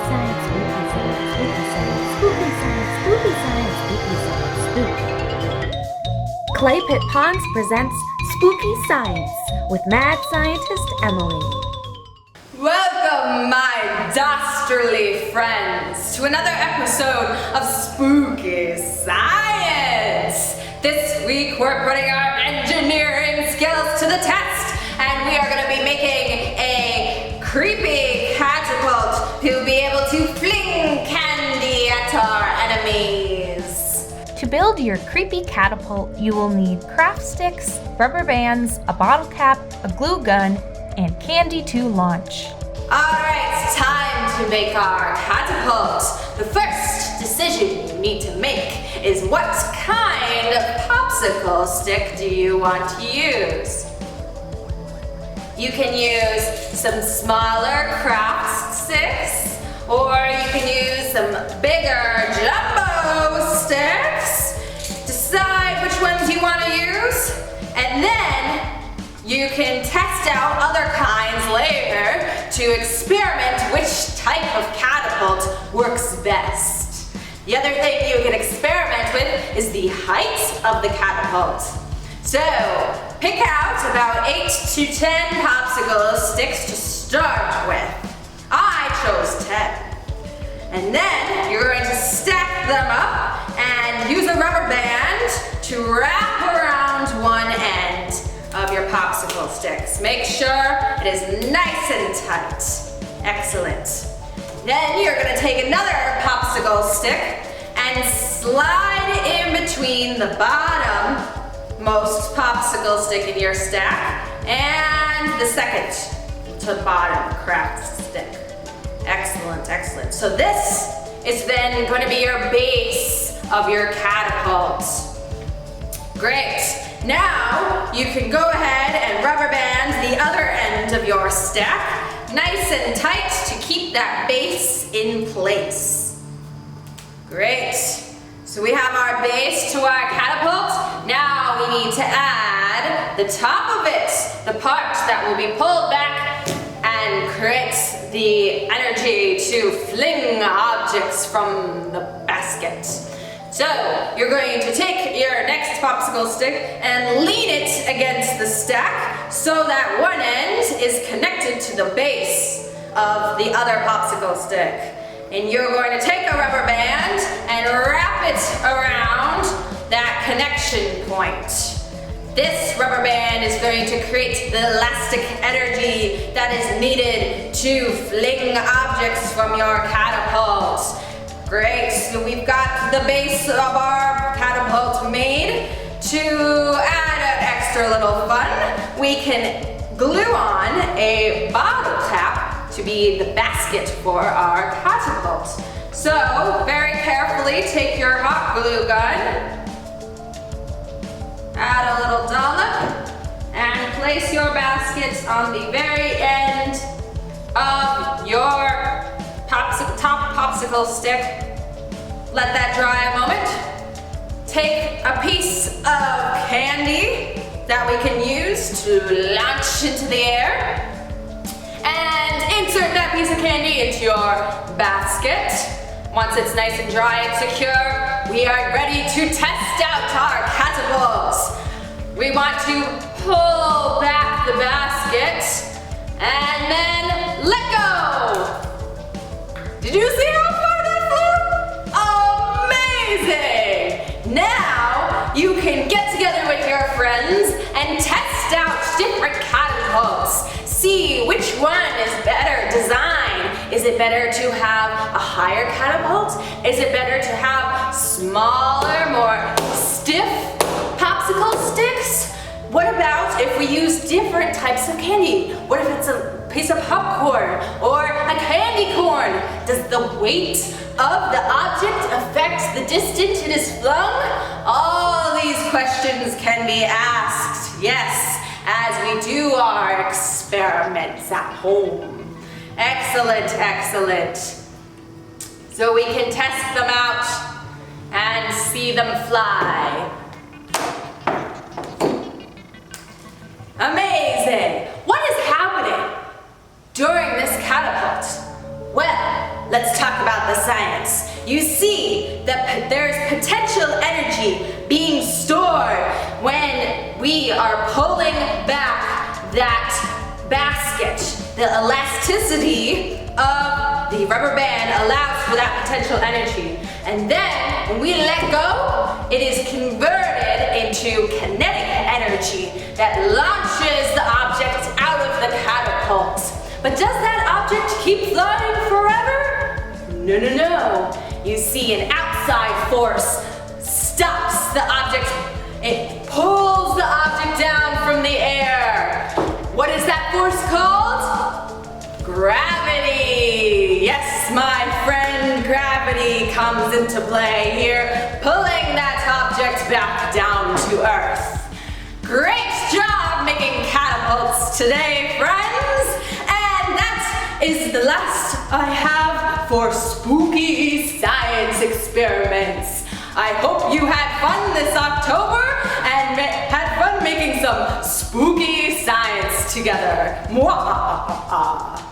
science, spooky science, spooky science, spooky science, spooky science, spooky science, spooky. Clay Pit Ponds presents Spooky Science with mad scientist Emily. Welcome, my dastardly friends, to another episode of Spooky Science. This week we're putting our engineering skills to the test, and we are going to be making a creepy catapult to be able to fling candy at our enemies. To build your creepy catapult, you will need craft sticks, rubber bands, a bottle cap, a glue gun, and candy to launch. Alright, time to make our catapult. The first decision you need to make is what kind of popsicle stick do you want to use? You can use some smaller craft sticks, or you can use some bigger jumbo sticks. Decide which ones you want to use, and then you can test out other kinds later to experiment which type of catapult works best. The other thing you can experiment with is the height of the catapult. So, pick out about 8 to 10 popsicle sticks to start with. I chose 10. And then you're going to stack them up and use a rubber band to wrap around one end of your popsicle sticks. Make sure it is nice and tight. Excellent. Then you're going to take another popsicle stick and slide it in between the bottom most popsicle stick in your stack and the second to bottom craft stick. Excellent, excellent. So this is then going to be your base of your catapult. Great. Now you can go ahead and rubber band the other end of your stack nice and tight to keep that base in place. Great. So we have our base to our catapult. Now we need to add the top of it, the part that will be pulled back and creates the energy to fling objects from the basket. So you're going to take your next popsicle stick and lean it against the stack so that one end is connected to the base of the other popsicle stick. And you're going to take a rubber band and wrap it around that connection point. This rubber band is going to create the elastic energy that is needed to fling objects from your catapult. Great, so we've got the base of our catapult made. To add an extra little fun, we can glue on a bottle cap to be the basket for our catapult. So, very carefully take your hot glue gun, add a little dollop, and place your basket on the very end of your top popsicle stick. Let that dry a moment. Take a piece of candy that we can use to launch into the air and insert that piece of candy into your basket. Once it's nice and dry and secure, we are ready to test out our catapults. We want to pull back the basket and then let go. Did you see how far that flew? Amazing! Now you can get together with your friends and test out different catapults. See which one is better designed. Is it better to have a higher catapult? Is it better to have smaller, more stiff popsicle sticks? What about if we use different types of candy? What if it's a piece of popcorn or a candy corn? Does the weight of the object affect the distance it is flung? All these questions can be asked, yes, as we do our experiments at home. Excellent, excellent. So we can test them out and see them fly. Amazing! What is happening during this catapult? Well, let's talk are pulling back that basket. The elasticity of the rubber band allows for that potential energy. And then, when we let go, it is converted into kinetic energy that launches the object out of the catapult. But does that object keep flying forever? No, no, no. You see, an outside force stops the object. It pulls the object down from the air. What is that force called? Gravity. Yes, my friend, gravity comes into play here, pulling that object back down to Earth. Great job making catapults today, friends. And that is the last I have for spooky science experiments. I hope you had fun this October and had fun making some spooky science together. Mwah!